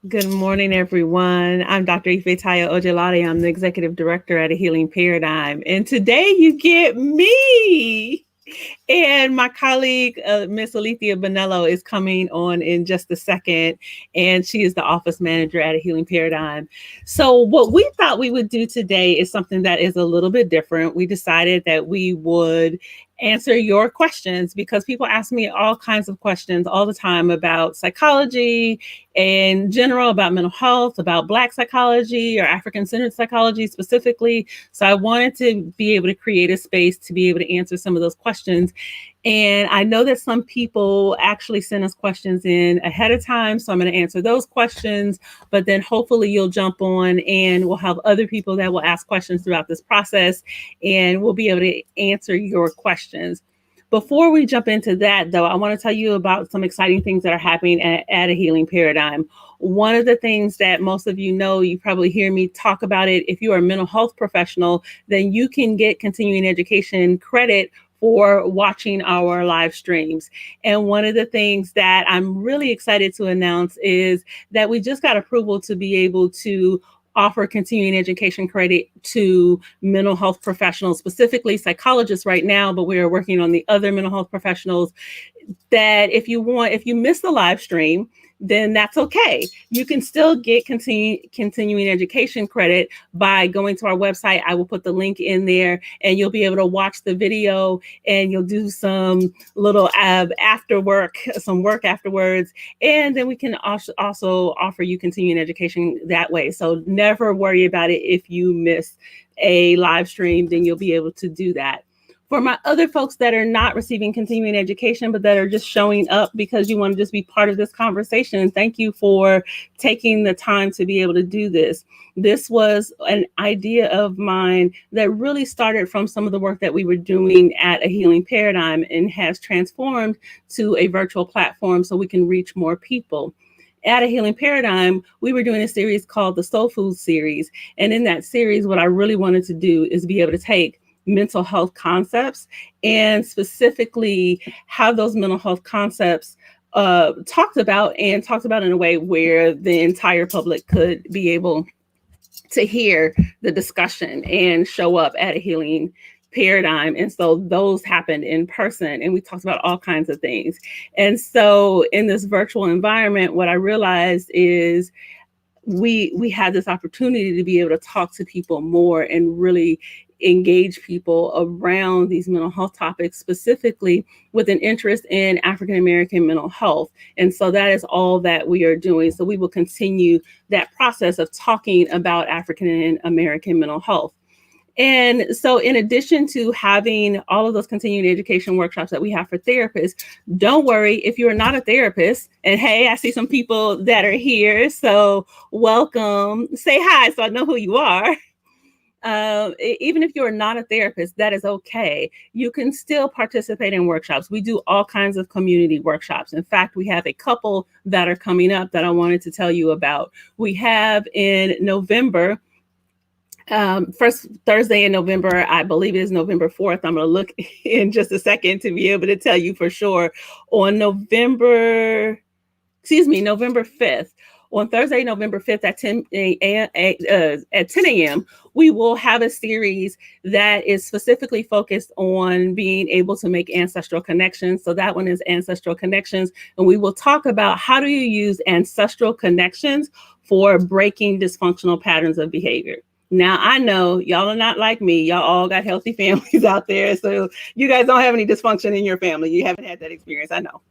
Good morning, everyone. I'm Dr. Ifetayo Ojelade. I'm the Executive Director at A Healing Paradigm. And today you get me. And my colleague, Miss Alethea Bonello, is coming on in just a second. And she is the office manager at A Healing Paradigm. So, what we thought we would do today is something that is a little bit different. We decided that we would answer your questions because people ask me all kinds of questions all the time about psychology in general, about mental health, about Black psychology or African centered psychology specifically. So I wanted to be able to create a space to be able to answer some of those questions. And I know that some people actually send us questions in ahead of time. So I'm going to answer those questions, but then hopefully you'll jump on and we'll have other people that will ask questions throughout this process and we'll be able to answer your questions. Before we jump into that, though, I want to tell you about some exciting things that are happening at A Healing Paradigm. One of the things that most of you know, you probably hear me talk about it. If you are a mental health professional, then you can get continuing education credit for watching our live streams. And one of the things that I'm really excited to announce is that we just got approval to be able to offer continuing education credit to mental health professionals, specifically psychologists right now, but we are working on the other mental health professionals that if you miss the live stream, then that's okay. You can still get continuing education credit by going to our website. I will put the link in there and you'll be able to watch the video and you'll do some little after work, some work afterwards. And then we can also offer you continuing education that way. So never worry about it. If you miss a live stream, then you'll be able to do that. For my other folks that are not receiving continuing education, but that are just showing up because you want to just be part of this conversation, thank you for taking the time to be able to do this. This was an idea of mine that really started from some of the work that we were doing at A Healing Paradigm and has transformed to a virtual platform so we can reach more people. At A Healing Paradigm, we were doing a series called the Soul Food series. And in that series, what I really wanted to do is be able to take mental health concepts and specifically have those mental health concepts talked about in a way where the entire public could be able to hear the discussion and show up at A Healing Paradigm. And so those happened in person and we talked about all kinds of things. And so in this virtual environment, what I realized is we had this opportunity to be able to talk to people more and really engage people around these mental health topics, specifically with an interest in African American mental health. And so that is all that we are doing. So we will continue that process of talking about African American mental health. And so, in addition to having all of those continuing education workshops that we have for therapists, don't worry if you're not a therapist. And hey, I see some people that are here. So, welcome. Say hi so I know who you are. Even if you're not a therapist, that is okay. You can still participate in workshops. We do all kinds of community workshops. In fact, we have a couple that are coming up that I wanted to tell you about. We have in November, first Thursday in November, I believe it is November 4th. I'm going to look in just a second to be able to tell you for sure. On November 5th. On Thursday, November 5th at 10 a.m., we will have a series that is specifically focused on being able to make ancestral connections. So that one is ancestral connections. And we will talk about how do you use ancestral connections for breaking dysfunctional patterns of behavior. Now, I know y'all are not like me. Y'all all got healthy families out there. So you guys don't have any dysfunction in your family. You haven't had that experience, I know.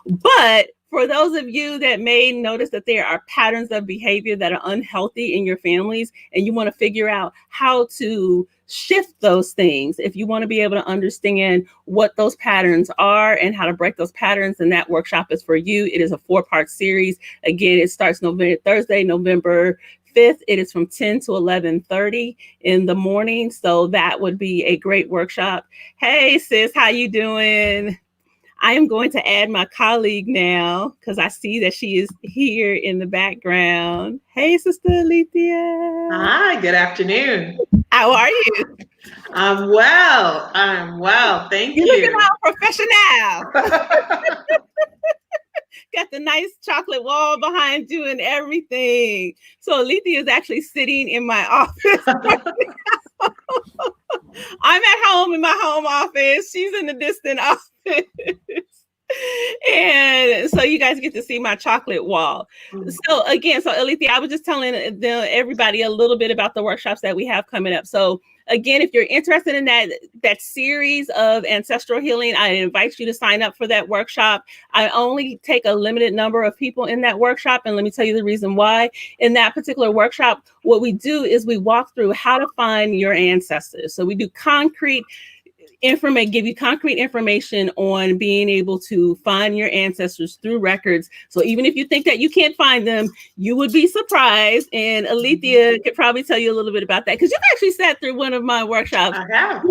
But for those of you that may notice that there are patterns of behavior that are unhealthy in your families, and you want to figure out how to shift those things, if you want to be able to understand what those patterns are and how to break those patterns, then that workshop is for you. It is a 4-part series. Again, it starts Thursday, November 5th. It is from 10 to 11:30 in the morning. So that would be a great workshop. Hey, sis, how you doing? I am going to add my colleague now because I see that she is here in the background. Hey, Sister Alethea. Hi, good afternoon. How are you? I'm well. Thank You're looking you. all professional. Got the nice chocolate wall behind you and everything. So Alethea is actually sitting in my office. I'm at home in my home office. She's in the distant office. And so you guys get to see my chocolate wall. So again, so Alethea, I was just telling everybody a little bit about the workshops that we have coming up. So again, if you're interested in that series of ancestral healing, I invite you to sign up for that workshop. I only take a limited number of people in that workshop, and let me tell you the reason why. In that particular workshop, what we do is we walk through how to find your ancestors. So we do give you concrete information on being able to find your ancestors through records. So even if you think that you can't find them, you would be surprised. And Alethea could probably tell you a little bit about that, because you've actually sat through one of my workshops. I have.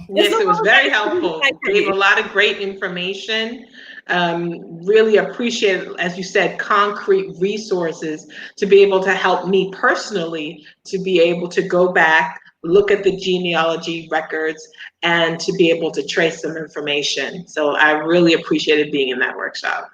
Yes, it was very helpful. Gave a lot of great information. Really appreciate, as you said, concrete resources to be able to help me personally to be able to go back, look at the genealogy records, and to be able to trace some information. So I really appreciated being in that workshop.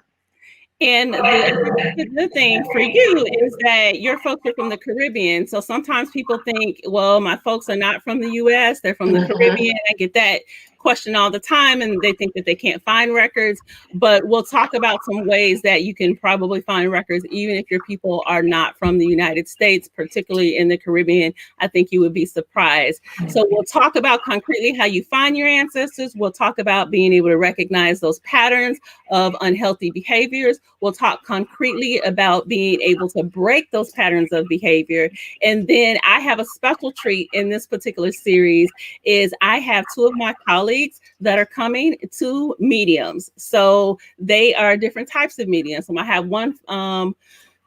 And the good thing for you is that your folks are from the Caribbean. So sometimes people think, well, my folks are not from the US, they're from the Caribbean. I get that question all the time, and they think that they can't find records. But we'll talk about some ways that you can probably find records, even if your people are not from the United States, particularly in the Caribbean. I think you would be surprised. So we'll talk about concretely how you find your ancestors. We'll talk about being able to recognize those patterns of unhealthy behaviors. We'll talk concretely about being able to break those patterns of behavior. And then I have a special treat in this particular series is I have two of my colleagues that are coming, to mediums. So they are different types of mediums. So I have one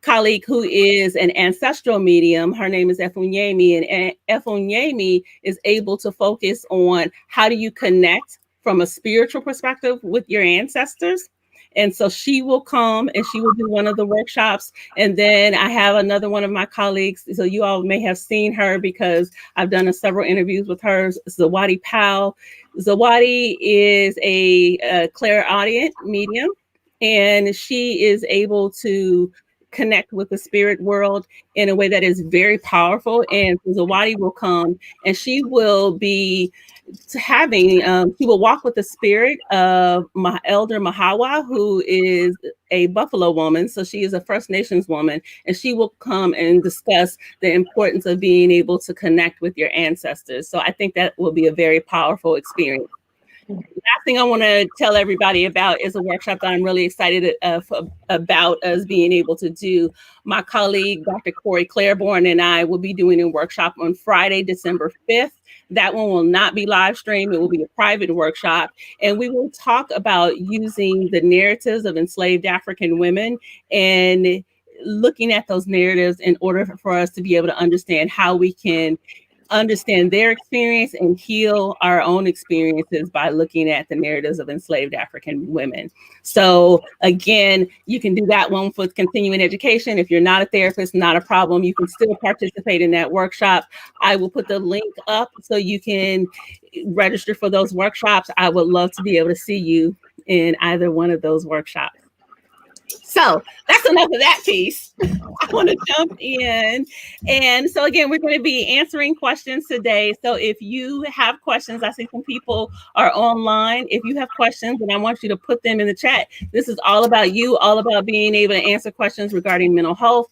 colleague who is an ancestral medium. Her name is Efunyemi, and Efunyemi is able to focus on how do you connect from a spiritual perspective with your ancestors. And so she will come and she will do one of the workshops. And then I have another one of my colleagues. So you all may have seen her because I've done several interviews with her, Zawadi Powell. Zawadi is a clairaudient medium, and she is able to connect with the spirit world in a way that is very powerful. And Zawadi will come and she will be she will walk with the spirit of my elder Mahawa, who is a Buffalo woman. So she is a First Nations woman, and she will come and discuss the importance of being able to connect with your ancestors. So I think that will be a very powerful experience. Last thing I want to tell everybody about is a workshop that I'm really excited about us being able to do. My colleague, Dr. Corey Claiborne, and I will be doing a workshop on Friday, December 5th. That one will not be live streamed. It will be a private workshop. And we will talk about using the narratives of enslaved African women and looking at those narratives in order for us to be able to understand how we can understand their experience and heal our own experiences by looking at the narratives of enslaved African women. So again, you can do that one for continuing education. If you're not a therapist, not a problem. You can still participate in that workshop. I will put the link up so you can register for those workshops. I would love to be able to see you in either one of those workshops. So that's enough of that piece. I want to jump in. And so again, we're going to be answering questions today. So if you have questions, I see some people are online. If you have questions, and I want you to put them in the chat. This is all about you, all about being able to answer questions regarding mental health,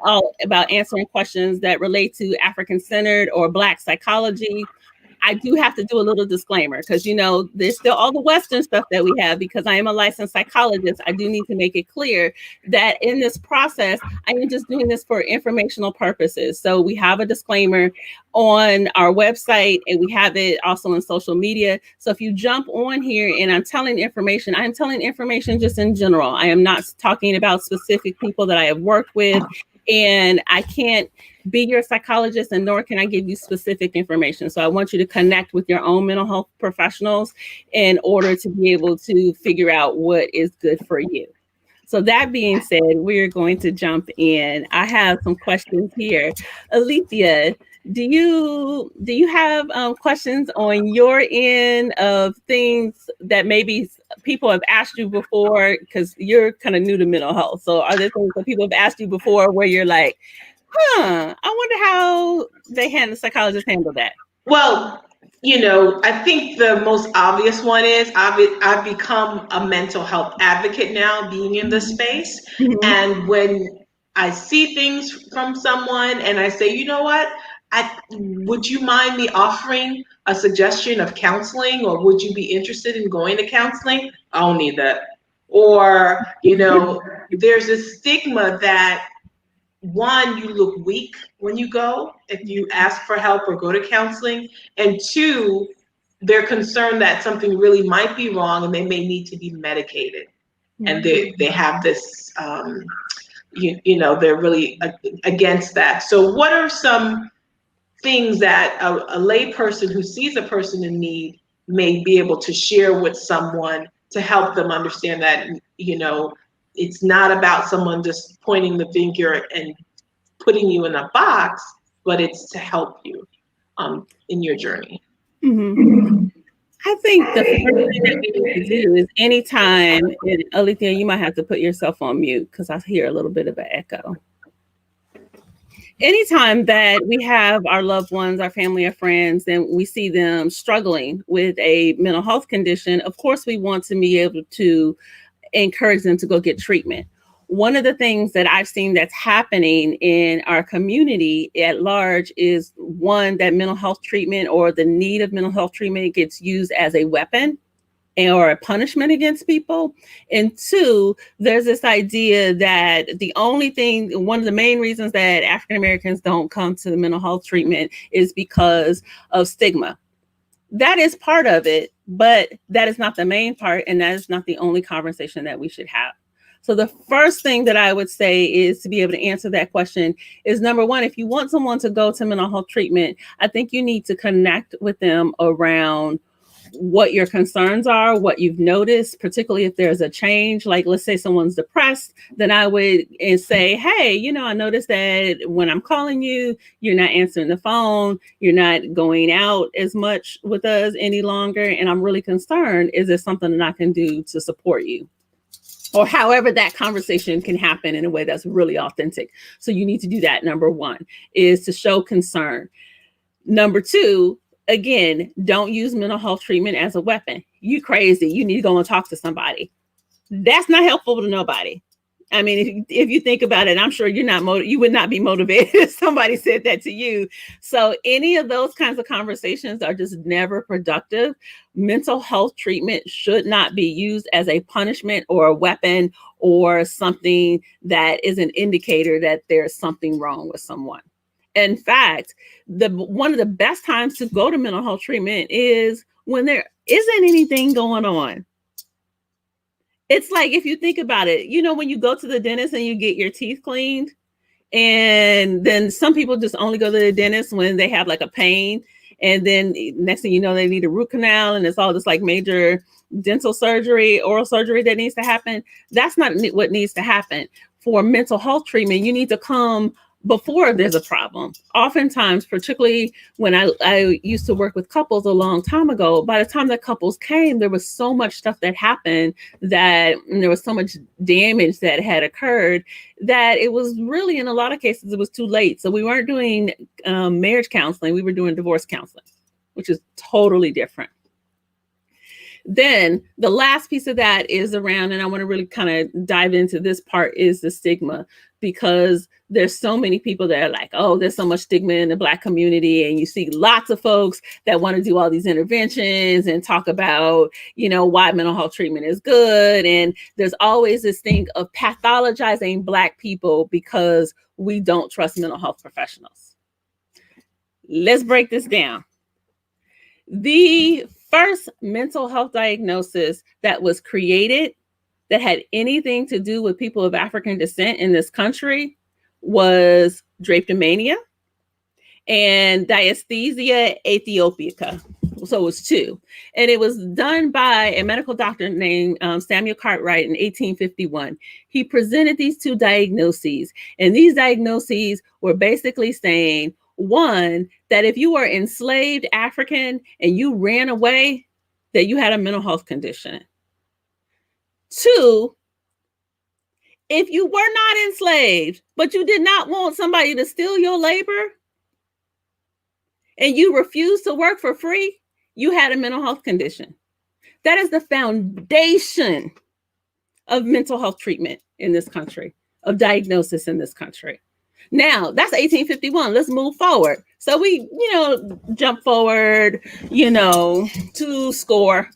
all about answering questions that relate to African-centered or Black psychology. I do have to do a little disclaimer because, there's still all the Western stuff that we have. Because I am a licensed psychologist, I do need to make it clear that in this process, I am just doing this for informational purposes. So we have a disclaimer on our website, and we have it also on social media. So if you jump on here and I'm telling information just in general. I am not talking about specific people that I have worked with, and I can't be your psychologist, and nor can I give you specific information. So I want you to connect with your own mental health professionals in order to be able to figure out what is good for you. So that being said, we're going to jump in. I have some questions here. Alethea, do you have questions on your end of things that maybe people have asked you before, because you're kind of new to mental health? So are there things that people have asked you before where you're like, I wonder how psychologists handle that? Well, I think the most obvious one is I've become a mental health advocate now, being in this space. Mm-hmm. And when I see things from someone and I say, you know what, would you mind me offering a suggestion of counseling, or would you be interested in going to counseling? I don't need that. Or, there's a stigma that, one, you look weak when you go, if you ask for help or go to counseling, and two, they're concerned that something really might be wrong and they may need to be medicated. Mm-hmm. And they have this, they're really against that. So what are some things that a lay person who sees a person in need may be able to share with someone to help them understand that, it's not about someone just pointing the finger and putting you in a box, but it's to help you in your journey. Mm-hmm. I think the first thing that we need to do is anytime, and Alethea, you might have to put yourself on mute because I hear a little bit of an echo. Anytime that we have our loved ones, our family or friends, and we see them struggling with a mental health condition, of course, we want to be able to encourage them to go get treatment. One of the things that I've seen that's happening in our community at large is, one, that mental health treatment or the need of mental health treatment gets used as a weapon or a punishment against people. And two, there's this idea that one of the main reasons that African Americans don't come to the mental health treatment is because of stigma. That is part of it, but that is not the main part, and that is not the only conversation that we should have. So the first thing that I would say is to be able to answer that question is, number one, if you want someone to go to mental health treatment, I think you need to connect with them around what your concerns are, what you've noticed, particularly if there's a change. Like, let's say someone's depressed, then I would say, hey, I noticed that when I'm calling you, you're not answering the phone, you're not going out as much with us any longer, and I'm really concerned. Is there something that I can do to support you? Or however that conversation can happen in a way that's really authentic. So you need to do that. Number one is to show concern. Number two, again, don't use mental health treatment as a weapon. You crazy. You need to go and talk to somebody. That's not helpful to nobody. I mean, if you think about it, I'm sure you would not be motivated if somebody said that to you. So any of those kinds of conversations are just never productive. Mental health treatment should not be used as a punishment or a weapon or something that is an indicator that there's something wrong with someone. In fact, one of the best times to go to mental health treatment is when there isn't anything going on. It's like, if you think about it, when you go to the dentist and you get your teeth cleaned, and then some people just only go to the dentist when they have like a pain. And then next thing you know, they need a root canal, and it's all this like major dental surgery, oral surgery that needs to happen. That's not what needs to happen. For mental health treatment, you need to come before there's a problem. Oftentimes, particularly when I used to work with couples a long time ago, by the time the couples came, there was so much stuff that happened, and there was so much damage that had occurred, that it was really, in a lot of cases, it was too late. So we weren't doing marriage counseling, we were doing divorce counseling, which is totally different. Then the last piece of that is around, and I want to really kind of dive into this part, is the stigma, because there's so many people that are like, oh, there's so much stigma in the Black community. And you see lots of folks that want to do all these interventions and talk about, why mental health treatment is good. And there's always this thing of pathologizing Black people because we don't trust mental health professionals. Let's break this down. The first mental health diagnosis that was created that had anything to do with people of African descent in this country was drapetomania and dysesthesia aethiopica. So it was two. And it was done by a medical doctor named Samuel Cartwright in 1851. He presented these two diagnoses, and these diagnoses were basically saying, one, that if you were enslaved African and you ran away, that you had a mental health condition. Two, if you were not enslaved, but you did not want somebody to steal your labor and you refused to work for free, you had a mental health condition. That is the foundation of mental health treatment in this country, of diagnosis in this country. Now, that's 1851. Let's move forward. So we, jump forward, to score.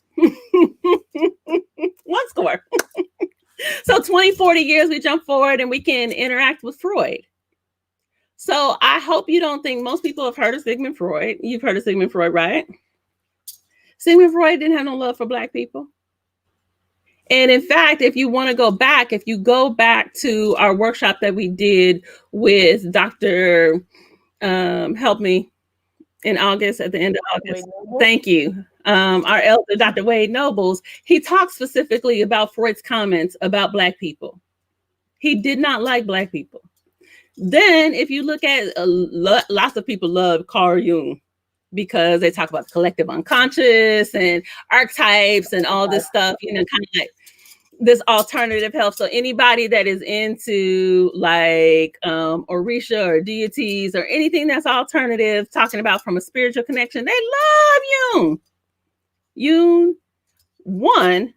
One score. So 20, 40 years, we jump forward and we can interact with Freud. So I hope you don't think most people have heard of Sigmund Freud. You've heard of Sigmund Freud, right? Sigmund Freud didn't have no love for Black people. And in fact, if you want to go back, if you go back to our workshop that we did with Dr. Help me, in August, at the end of August. Thank you. Our elder, Dr. Wade Nobles, he talks specifically about Freud's comments about Black people. He did not like Black people. Then if you look at, lots of people love Carl Jung because they talk about the collective unconscious and archetypes and all this stuff, kind of like this alternative health. So anybody that is into like Orisha or deities or anything that's alternative, talking about from a spiritual connection, they love Jung. Jung, one,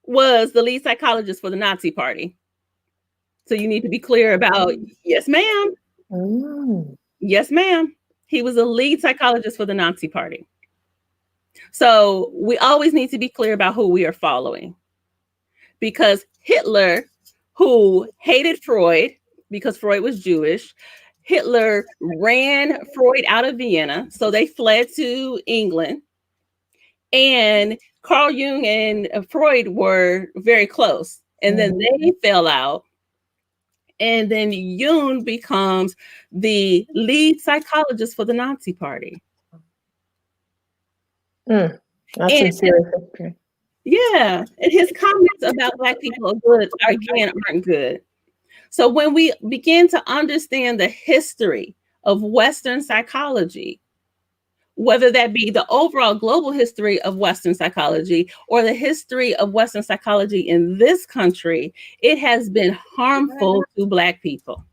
was the lead psychologist for the Nazi Party. So you need to be clear about, yes, ma'am. Yes, ma'am. He was a lead psychologist for the Nazi Party. So we always need to be clear about who we are following. Because Hitler, who hated Freud because Freud was Jewish, Hitler ran Freud out of Vienna. So they fled to England. And Carl Jung and Freud were very close. And then they fell out. And then Jung becomes the lead psychologist for the Nazi Party. That's sincere. Yeah, and his comments about Black people aren't good. So when we begin to understand the history of Western psychology, whether that be the overall global history of Western psychology or the history of Western psychology in this country, it has been harmful to Black people.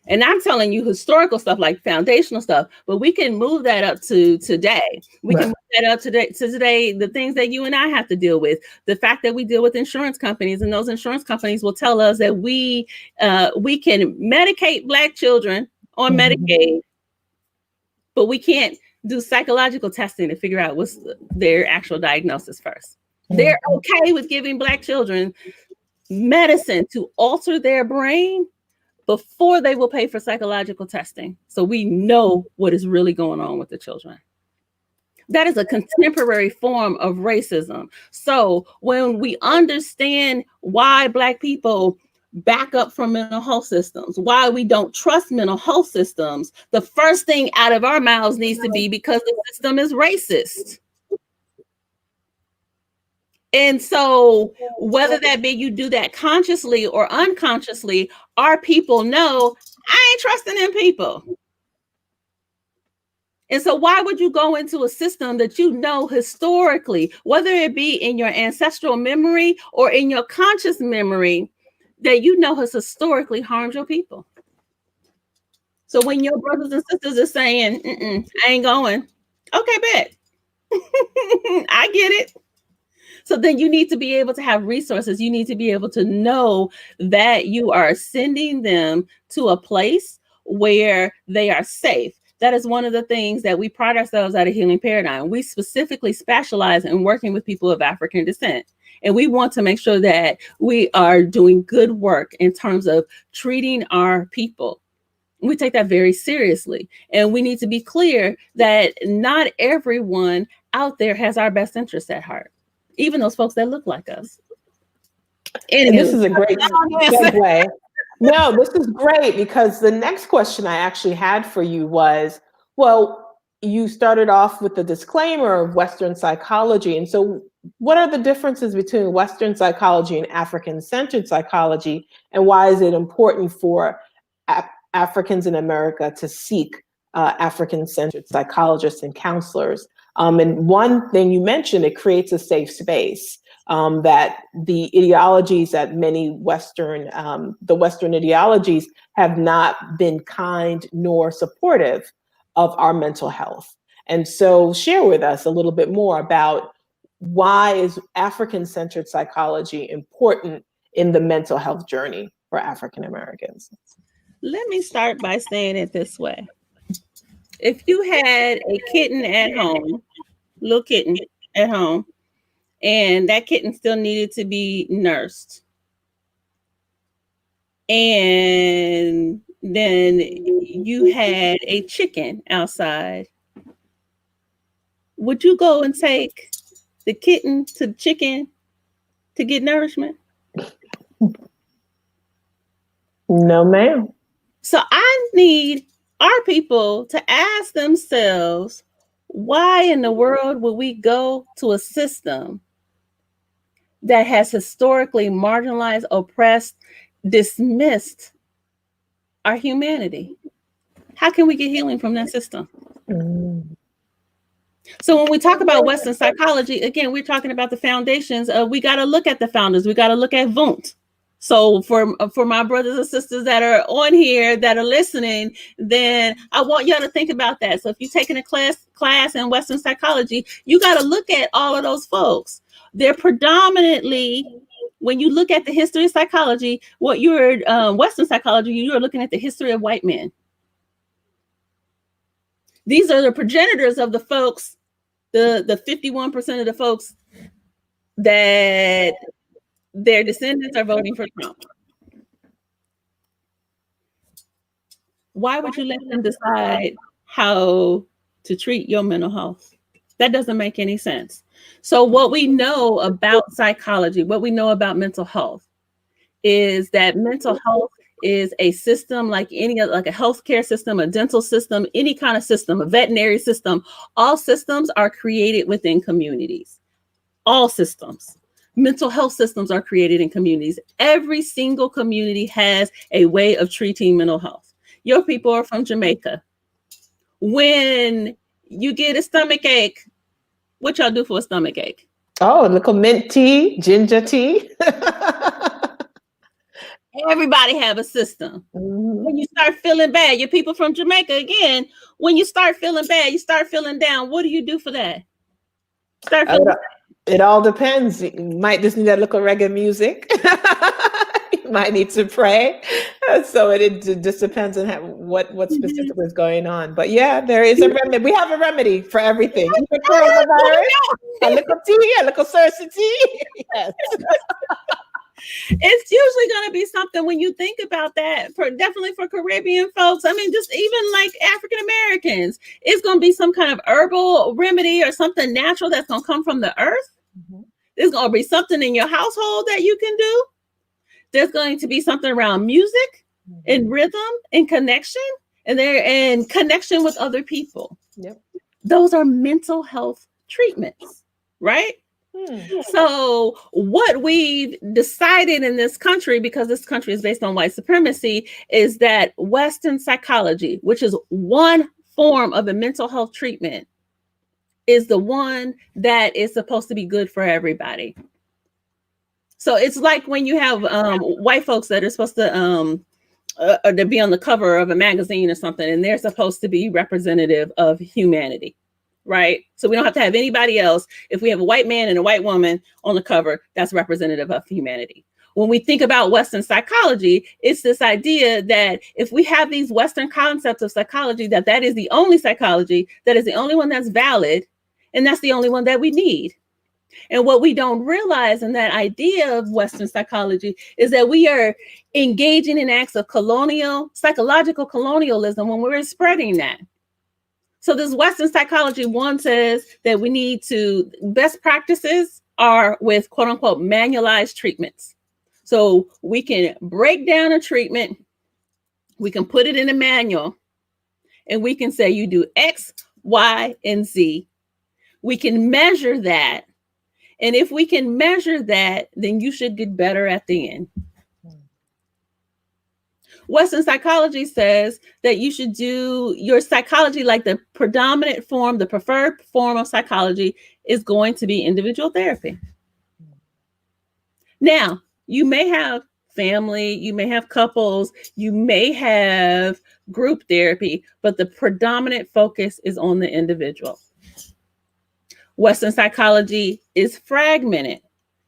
And I'm telling you historical stuff, like foundational stuff, but we can move that up to today. We can move that up to today, the things that you and I have to deal with. The fact that we deal with insurance companies, and those insurance companies will tell us that we can medicate Black children on Medicaid, but we can't do psychological testing to figure out what's their actual diagnosis first. They're okay with giving Black children medicine to alter their brain before they will pay for psychological testing. So we know what is really going on with the children. That is a contemporary form of racism. So when we understand why Black people back up from mental health systems, why we don't trust mental health systems, the first thing out of our mouths needs to be because the system is racist. And so whether that be you do that consciously or unconsciously, our people know, I ain't trusting them people. And so why would you go into a system that you know historically, whether it be in your ancestral memory or in your conscious memory, that you know has historically harmed your people? So when your brothers and sisters are saying, I ain't going, okay, bet. I get it. So then you need to be able to have resources. You need to be able to know that you are sending them to a place where they are safe. That is one of the things that we pride ourselves at a Healing Paradigm. We specifically specialize in working with people of African descent. And we want to make sure that we are doing good work in terms of treating our people. We take that very seriously. And we need to be clear that not everyone out there has our best interests at heart. Even those folks that look like us. And this is a great segue. No, this is great, because the next question I actually had for you was, well, you started off with the disclaimer of Western psychology. And so what are the differences between Western psychology and African-centered psychology? And why is it important for Africans in America to seek African-centered psychologists and counselors? And one thing you mentioned, it creates a safe space. that the ideologies that many the Western ideologies have not been kind nor supportive of our mental health. And so share with us a little bit more about why is African-centered psychology important in the mental health journey for African Americans? Let me start by saying it this way. If you had a kitten at home, little kitten at home, and that kitten still needed to be nursed, and then you had a chicken outside, would you go and take the kitten to the chicken to get nourishment? No, ma'am. So I need our people to ask themselves, why in the world would we go to a system that has historically marginalized, oppressed, dismissed our humanity? How can we get healing from that system? So when we talk about Western psychology, again, we're talking about the foundations of, we got to look at the founders. We got to look at Wundt. So for my brothers and sisters that are on here that are listening, then I want y'all to think about that. So if you're taking a class in Western psychology, you got to look at all of those folks. They're predominantly, when you look at the history of psychology, what you're Western psychology, you're looking at the history of white men. These are the progenitors of the folks, the 51% of the folks that their descendants are voting for Trump. Why would you let them decide how to treat your mental health? That doesn't make any sense. So what we know about psychology, what we know about mental health, is that mental health is a system like any other, like a healthcare system, a dental system, any kind of system, a veterinary system. All systems are created within communities. All systems. Mental health systems are created in communities. Every single community has a way of treating mental health. Your people are from Jamaica. When you get a stomach ache, what y'all do for a stomach ache? Oh, a little mint tea, ginger tea. Everybody have a system. When you start feeling bad, your people from Jamaica, again, when you start feeling bad, you start feeling down, what do you do for that? Start feeling It all depends. You might just need a little reggae music. You might need to pray. So it just depends on what specifically is going on. But yeah, there is a remedy. We have a remedy for everything. Even coronavirus, a little tea, a little Cersei tea. Yes. It's usually going to be something, when you think about that, definitely for Caribbean folks. I mean, just even like African Americans, it's going to be some kind of herbal remedy or something natural that's going to come from the earth. There's going to be something in your household that you can do. There's going to be something around music and rhythm and connection, and connection with other people. Yep. Those are mental health treatments, right? So what we've decided in this country, because this country is based on white supremacy, is that Western psychology, which is one form of a mental health treatment, is the one that is supposed to be good for everybody. So it's like when you have white folks that are supposed to be on the cover of a magazine or something, and they're supposed to be representative of humanity. Right? So we don't have to have anybody else. If we have a white man and a white woman on the cover, that's representative of humanity. When we think about Western psychology, it's this idea that if we have these Western concepts of psychology, that is the only psychology, that is the only one that's valid, and that's the only one that we need. And what we don't realize in that idea of Western psychology is that we are engaging in acts of psychological colonialism when we're spreading that. So this Western psychology one says that we need to, best practices are with quote unquote manualized treatments. So we can break down a treatment, we can put it in a manual, and we can say you do X, Y, and Z. We can measure that. And if we can measure that, then you should get better at the end. Western psychology says that you should do your psychology, like the predominant form, the preferred form of psychology is going to be individual therapy. Now, you may have family, you may have couples, you may have group therapy, but the predominant focus is on the individual. Western psychology is fragmented.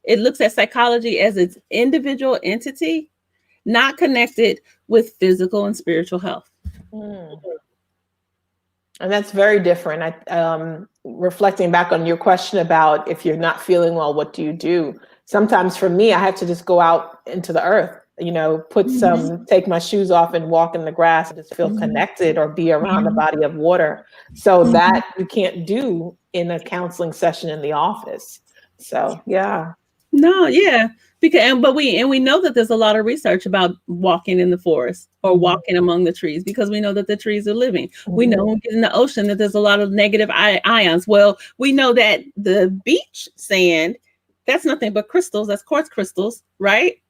It looks at psychology as its individual entity, not connected with physical and spiritual health. And that's very different. Reflecting back on your question about if you're not feeling well, what do you do? Sometimes for me, I have to just go out into the earth, take my shoes off and walk in the grass and just feel connected, or be around a body of water. So that you can't do in a counseling session in the office. So, yeah. No, yeah. But we know that there's a lot of research about walking in the forest or walking among the trees, because we know that the trees are living. We know when we get in the ocean that there's a lot of negative ions. Well, we know that the beach sand, that's nothing but crystals. That's quartz crystals, right?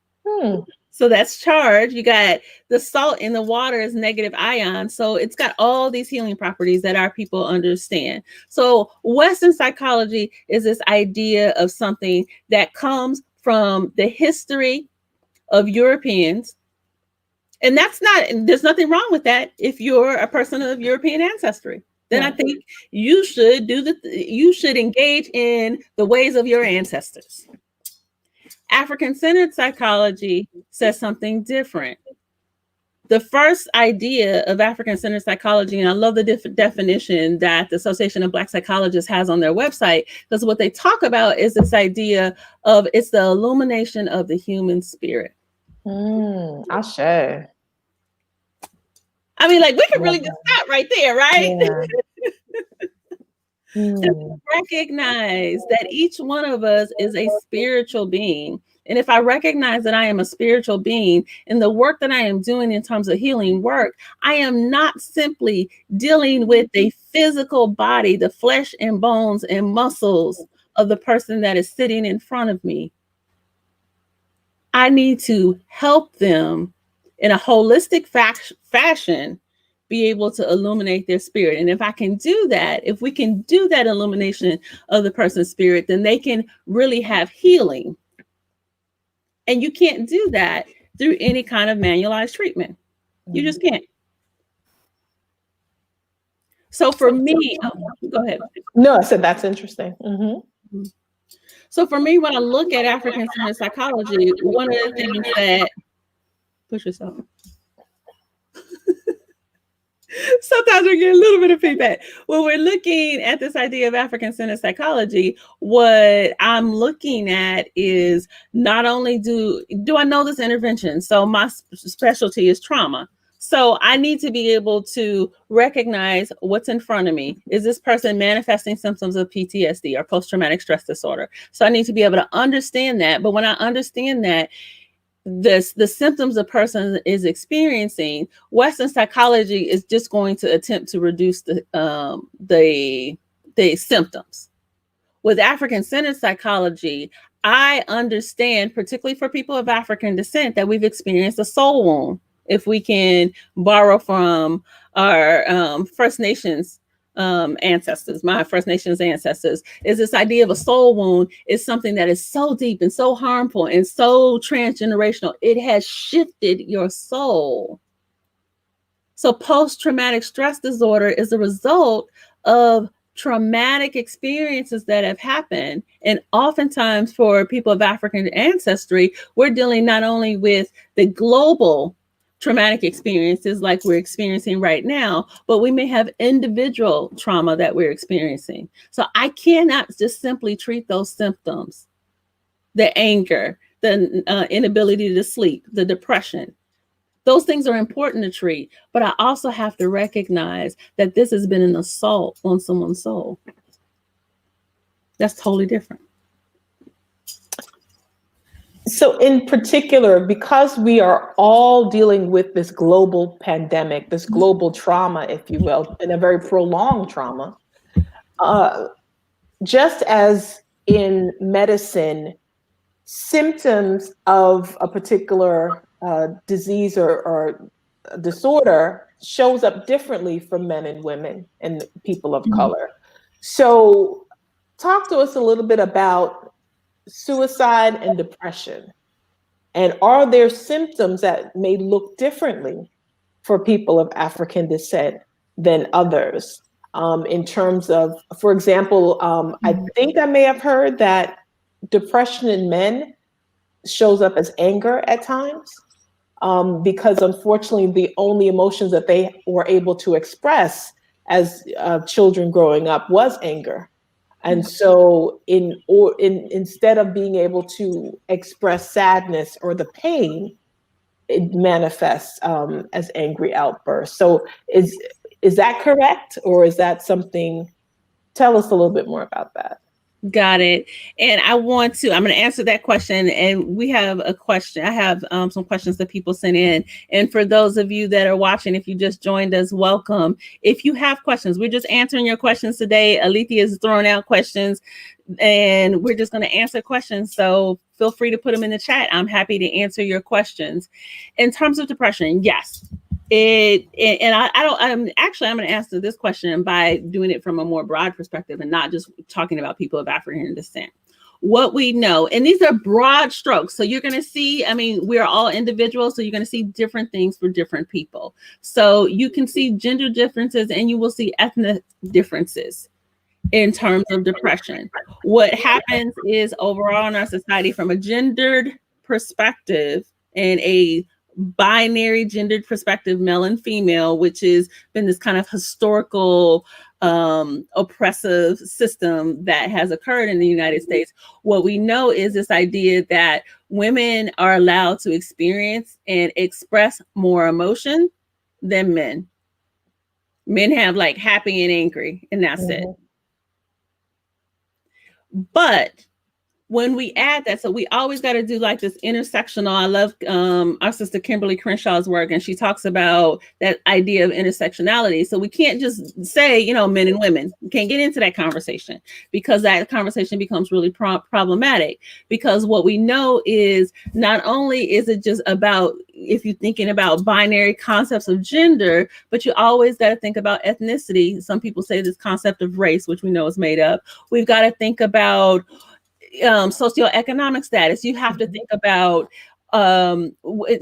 So that's charged. You got the salt in the water is negative ions. So it's got all these healing properties that our people understand. So Western psychology is this idea of something that comes from the history of Europeans. And there's nothing wrong with that. If you're a person of European ancestry, then I think you should engage in the ways of your ancestors. African-centered psychology says something different. The first idea of African-centered psychology, and I love the definition that the Association of Black Psychologists has on their website, because what they talk about is this idea of it's the illumination of the human spirit. Ashe. I mean, like, we could really just stop right there, right? Yeah. To recognize that each one of us is a spiritual being. And if I recognize that I am a spiritual being, and the work that I am doing in terms of healing work, I am not simply dealing with the physical body, the flesh and bones and muscles of the person that is sitting in front of me. I need to help them in a holistic fashion be able to illuminate their spirit. And if I can do that, if we can do that illumination of the person's spirit, then they can really have healing. And you can't do that through any kind of manualized treatment. You just can't. So for me, go ahead. No, I said that's interesting. So for me, when I look at African-centered psychology, one of the things that, push yourself. Sometimes we get a little bit of feedback. When we're looking at this idea of African-centered psychology, what I'm looking at is not only do I know this intervention? So my specialty is trauma. So I need to be able to recognize what's in front of me. Is this person manifesting symptoms of PTSD or post-traumatic stress disorder? So I need to be able to understand that. But when I understand that, the symptoms a person is experiencing, Western psychology is just going to attempt to reduce the symptoms. With African-centered psychology, I understand, particularly for people of African descent, that we've experienced a soul wound. If we can borrow from our First Nations ancestors, my First Nations ancestors, is this idea of a soul wound is something that is so deep and so harmful and so transgenerational. It has shifted your soul. So post-traumatic stress disorder is a result of traumatic experiences that have happened. And oftentimes for people of African ancestry, we're dealing not only with the global traumatic experiences like we're experiencing right now, but we may have individual trauma that we're experiencing. So I cannot just simply treat those symptoms, the anger, the inability to sleep, the depression. Those things are important to treat, but I also have to recognize that this has been an assault on someone's soul. That's totally different. So in particular, because we are all dealing with this global pandemic, this global trauma, if you will, and a very prolonged trauma, just as in medicine, symptoms of a particular disease or disorder shows up differently for men and women and people of color. So talk to us a little bit about suicide and depression? And are there symptoms that may look differently for people of African descent than others? In terms of, for example, I think I may have heard that depression in men shows up as anger at times, because unfortunately the only emotions that they were able to express as children growing up was anger. And so instead of being able to express sadness or the pain, it manifests as angry outbursts. So is that correct? Or is that something? Tell us a little bit more about that. Got it. And I'm going to answer that question. And we have a question. I have some questions that people sent in. And for those of you that are watching, if you just joined us, welcome. If you have questions, we're just answering your questions today. Alethea is throwing out questions and we're just going to answer questions. So feel free to put them in the chat. I'm happy to answer your questions. In terms of depression, yes. I'm going to answer this question by doing it from a more broad perspective and not just talking about people of African descent. What we know, and these are broad strokes. So you're going to see, we're all individuals. So you're going to see different things for different people. So you can see gender differences and you will see ethnic differences in terms of depression. What happens is overall in our society from a gendered perspective and a binary gendered perspective, male and female, which has been this kind of historical oppressive system that has occurred in the United States. What we know is this idea that women are allowed to experience and express more emotion than men. Men have like happy and angry, and that's it. But when we add that, so we always got to do like this intersectional. I love our sister Kimberly Crenshaw's work, and she talks about that idea of intersectionality. So we can't just say, men and women. We can't get into that conversation because that conversation becomes really problematic. Because what we know is not only is it just about, if you're thinking about binary concepts of gender, but you always got to think about ethnicity. Some people say this concept of race, which we know is made up. We've got to think about socioeconomic status. You have to think about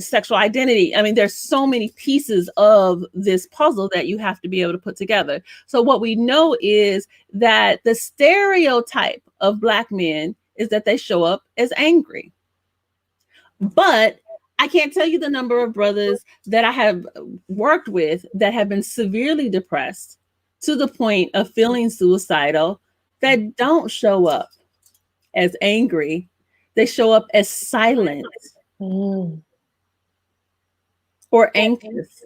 sexual identity. There's so many pieces of this puzzle that you have to be able to put together. So what we know is that the stereotype of Black men is that they show up as angry. But I can't tell you the number of brothers that I have worked with that have been severely depressed to the point of feeling suicidal that don't show up as angry. They show up as silent or anxious.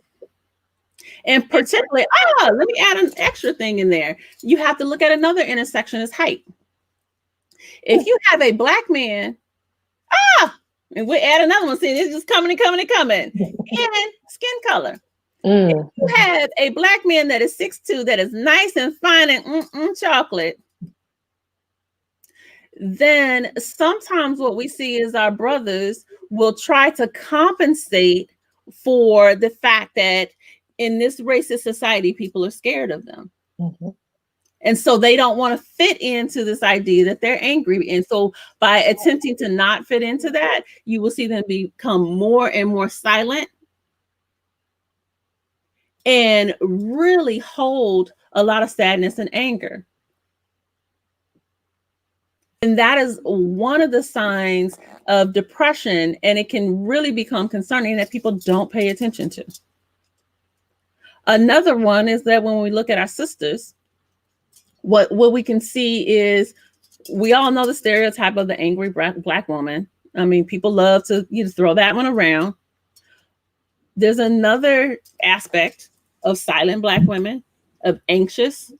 And particularly, let me add an extra thing in there. You have to look at another intersection as height. If you have a Black man, and we add another one, see, it's just coming and coming and coming, and skin color. If you have a Black man that is 6'2", that is nice and fine and chocolate, then sometimes what we see is our brothers will try to compensate for the fact that in this racist society, people are scared of them. And so they don't want to fit into this idea that they're angry. And so by attempting to not fit into that, you will see them become more and more silent and really hold a lot of sadness and anger. And that is one of the signs of depression, and it can really become concerning that people don't pay attention to. Another one is that when we look at our sisters, what we can see is we all know the stereotype of the angry Black woman. People love to throw that one around. There's another aspect of silent Black women, of anxious,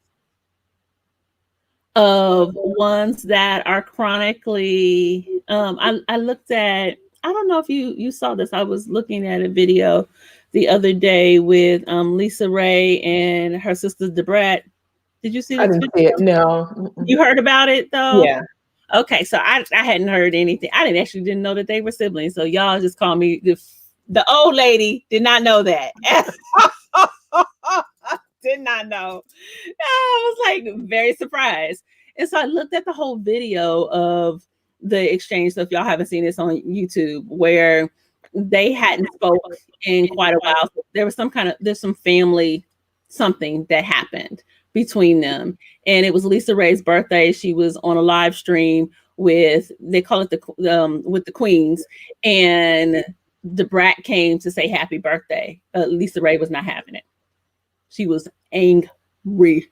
of ones that are chronically, I looked at, I don't know if you saw this. I was looking at a video the other day with Lisa Ray and her sister Debrat. Did you see this? I didn't see it, no. You heard about it though? Yeah. Okay, so I hadn't heard anything. I didn't know that they were siblings. So y'all just call me the old lady. Did not know that. Did not know. I was like very surprised. And so I looked at the whole video of the exchange. So if y'all haven't seen this on YouTube, where they hadn't spoke in quite a while, there was there's some family something that happened between them, and it was Lisa Ray's birthday. She was on a live stream with, they call it with the Queens, and the brat came to say happy birthday. Lisa Ray was not having it. She was angry.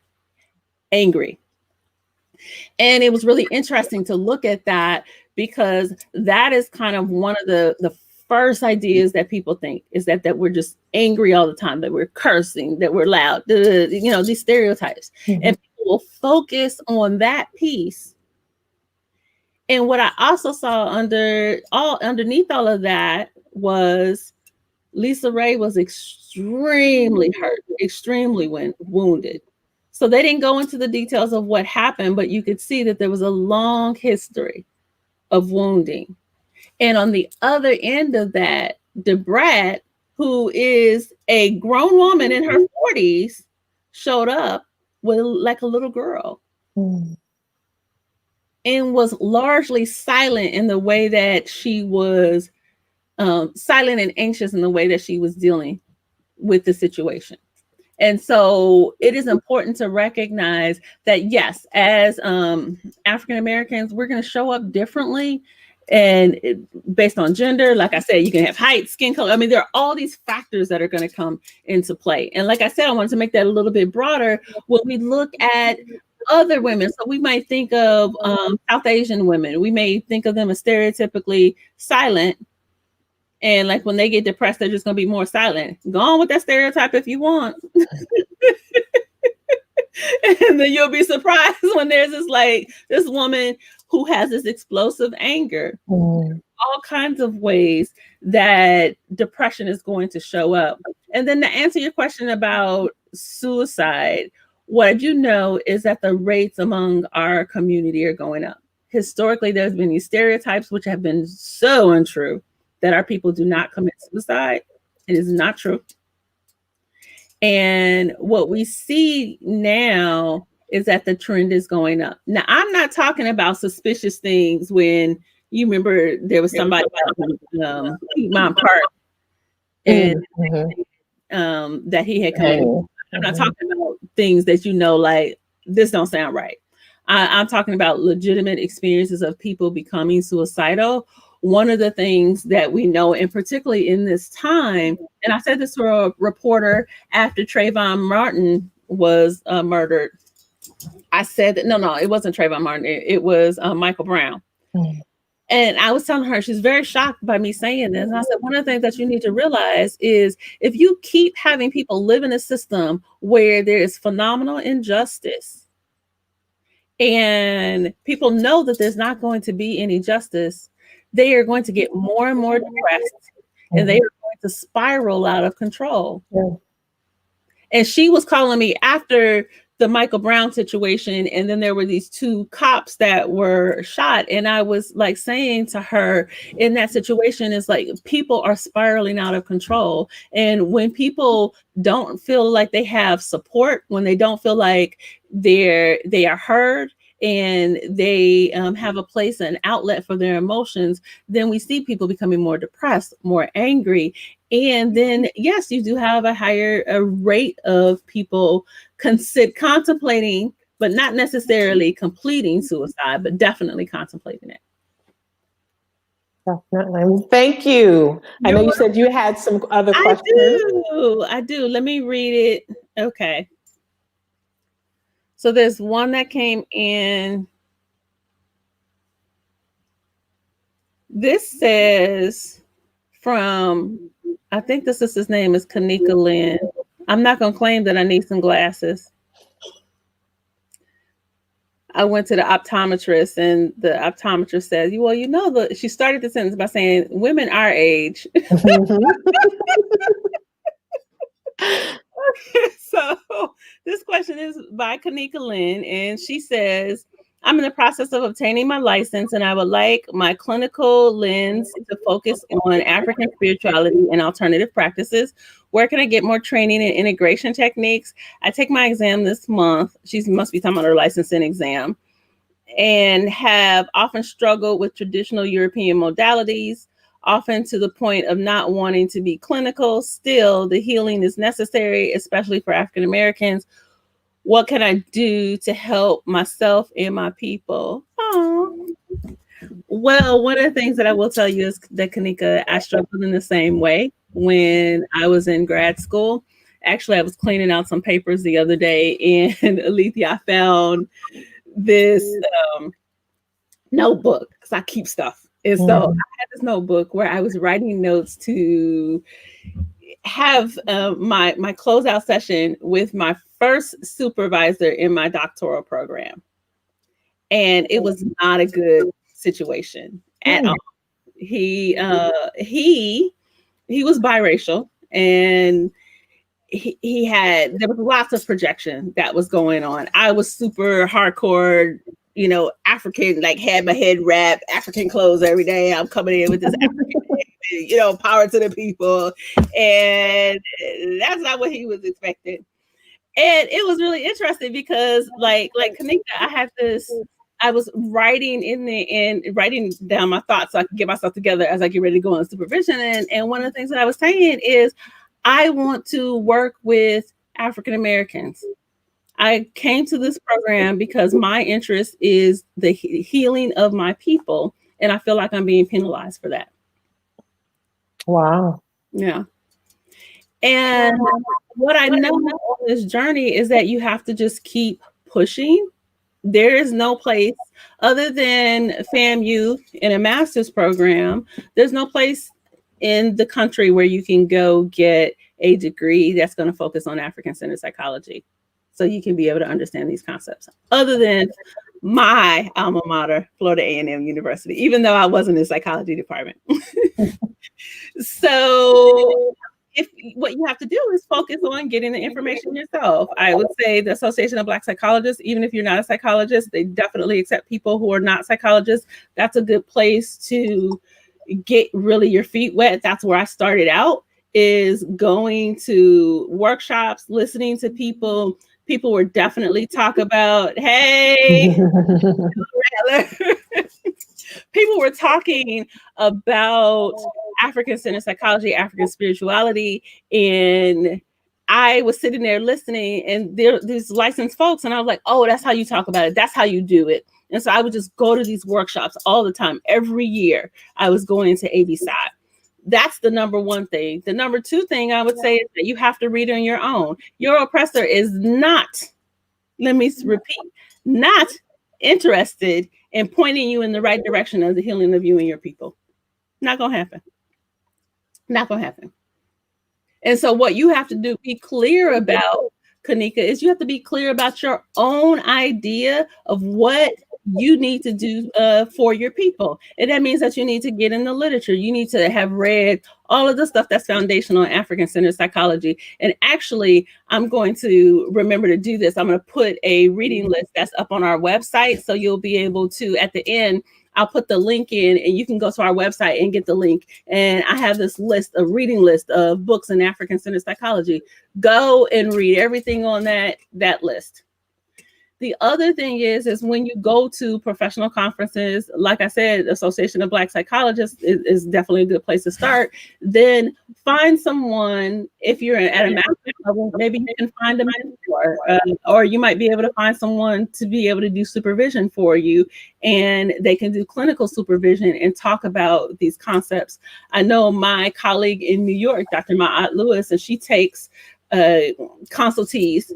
And it was really interesting to look at that, because that is kind of one of the first ideas that people think, is that we're just angry all the time, that we're cursing, that we're loud, you know, these stereotypes. Mm-hmm. And people will focus on that piece. And what I also saw underneath all of that was Lisa Ray was extremely hurt, extremely wounded. So they didn't go into the details of what happened, but you could see that there was a long history of wounding. And on the other end of that, Debrat, who is a grown woman in her 40s, showed up with like a little girl. Mm. And was largely silent in the way that she was silent and anxious in the way that she was dealing with the situation. And so it is important to recognize that, yes, as African Americans, we're going to show up differently, and based on gender. Like I said, you can have height, skin color. I mean, there are all these factors that are going to come into play. And like I said, I wanted to make that a little bit broader when we look at other women. So we might think of South Asian women. We may think of them as stereotypically silent. And like when they get depressed, they're just going to be more silent. Go on with that stereotype if you want. And then you'll be surprised when there's this woman who has this explosive anger. All kinds of ways that depression is going to show up. And then to answer your question about suicide, what I do know is that the rates among our community are going up. Historically, there's been these stereotypes which have been so untrue, that our people do not commit suicide. It is not true. And what we see now is that the trend is going up. Now, I'm not talking about suspicious things when you remember there was somebody about Piedmont Park and that he had come in. I'm not talking about things that, you know, like, this don't sound right. I'm talking about legitimate experiences of people becoming suicidal. One of the things that we know, and particularly in this time, and I said this to a reporter after Trayvon Martin was murdered. I said that, no, it wasn't Trayvon Martin. It was Michael Brown. And I was telling her, she's very shocked by me saying this. And I said, one of the things that you need to realize is if you keep having people live in a system where there is phenomenal injustice and people know that there's not going to be any justice, they are going to get more and more depressed and they are going to spiral out of control. And she was calling me after the Michael Brown situation, and then there were these two cops that were shot, and I was like saying to her, in that situation, it's like people are spiraling out of control. And when people don't feel like they have support, when they don't feel like they are heard and they have a place, an outlet for their emotions, then we see people becoming more depressed, more angry. And then, yes, you do have a higher rate of people contemplating, but not necessarily completing suicide, but definitely contemplating it. Definitely. Thank you. I know you said you had some other questions. I do. Let me read it. Okay. So there's one that came in. This says from, I think the sister's name is Kanika Lynn. I'm not going to claim that I need some glasses. I went to the optometrist and the optometrist says, well, you know, she started the sentence by saying, women our age. So this question is by Kanika Lynn, and she says, I'm in the process of obtaining my license, and I would like my clinical lens to focus on African spirituality and alternative practices. Where can I get more training in integration techniques? I take my exam this month. She must be talking about her licensing exam. and have often struggled with traditional European modalities, often to the point of not wanting to be clinical. Still, the healing is necessary, especially for African Americans. What can I do to help myself and my people? Oh, well, one of the things that I will tell you is that, Kanika, I struggled in the same way when I was in grad school. Actually, I was cleaning out some papers the other day, and Alethea, I found this notebook because I keep stuff. And so I had this notebook where I was writing notes to have my closeout session with my first supervisor in my doctoral program. And it was not a good situation at all. He was biracial, and he had, there was lots of projection that was going on. I was super hardcore, you know, African, like had my head wrapped, African clothes every day. I'm coming in with this African, you know, power to the people. And that's not what he was expecting. And it was really interesting because like Kanika, I was writing writing down my thoughts so I could get myself together as I get ready to go on supervision. And one of the things that I was saying is I want to work with African Americans. I came to this program because my interest is the healing of my people, and I feel like I'm being penalized for that. Wow. Yeah. And what I know on this journey is that you have to just keep pushing. There is no place other than FAMU in a master's program. There's no place in the country where you can go get a degree that's going to focus on African-centered psychology, so you can be able to understand these concepts, other than my alma mater, Florida A&M University, even though I wasn't in the psychology department. So if what you have to do is focus on getting the information yourself. I would say the Association of Black Psychologists, even if you're not a psychologist, they definitely accept people who are not psychologists. That's a good place to get really your feet wet. That's where I started out, is going to workshops, listening to people. People were definitely talk about, hey, people were talking about African-centered psychology, African spirituality, and I was sitting there listening, and there's licensed folks, and I was like, oh, that's how you talk about it. That's how you do it. And so I would just go to these workshops all the time. Every year I was going into ABSI. That's the number one thing. The number two thing I would say is that you have to read on your own. Your oppressor is not, let me repeat, not interested in pointing you in the right direction of the healing of you and your people. Not gonna happen. Not gonna happen. And so what you have to do, be clear about, Kanika, is you have to be clear about your own idea of what you need to do for your people. And that means that you need to get in the literature. You need to have read all of the stuff that's foundational in African-centered psychology. And actually, I'm going to remember to do this. I'm going to put a reading list that's up on our website. So you'll be able to, at the end, I'll put the link in and you can go to our website and get the link. And I have this list, a reading list of books in African-centered psychology. Go and read everything on that list. The other thing is when you go to professional conferences, like I said, Association of Black Psychologists is definitely a good place to start. Then find someone, if you're at a master's level, maybe you can find a mentor, or you might be able to find someone to be able to do supervision for you, and they can do clinical supervision and talk about these concepts. I know my colleague in New York, Dr. Ma'at Lewis, and she takes consultees.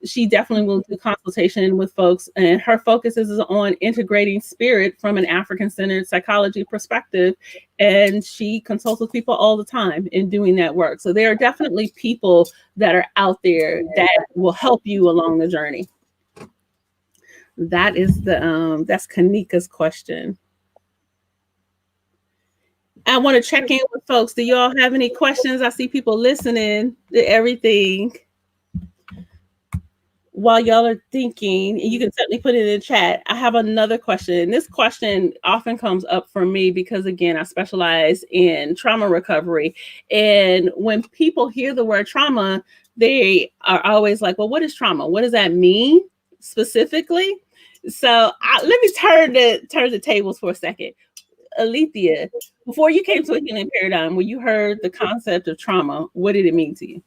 She definitely will do consultation with folks, and her focus is on integrating spirit from an African-centered psychology perspective. And she consults with people all the time in doing that work. So there are definitely people that are out there that will help you along the journey. That is that's Kanika's question. I want to check in with folks. Do y'all have any questions? I see people listening to everything. While y'all are thinking, you can certainly put it in the chat. I have another question. This question often comes up for me because, again, I specialize in trauma recovery. And when people hear the word trauma, they are always like, well, what is trauma? What does that mean specifically? So let me turn the tables for a second. Alethea, before you came to a healing paradigm, when you heard the concept of trauma, what did it mean to you?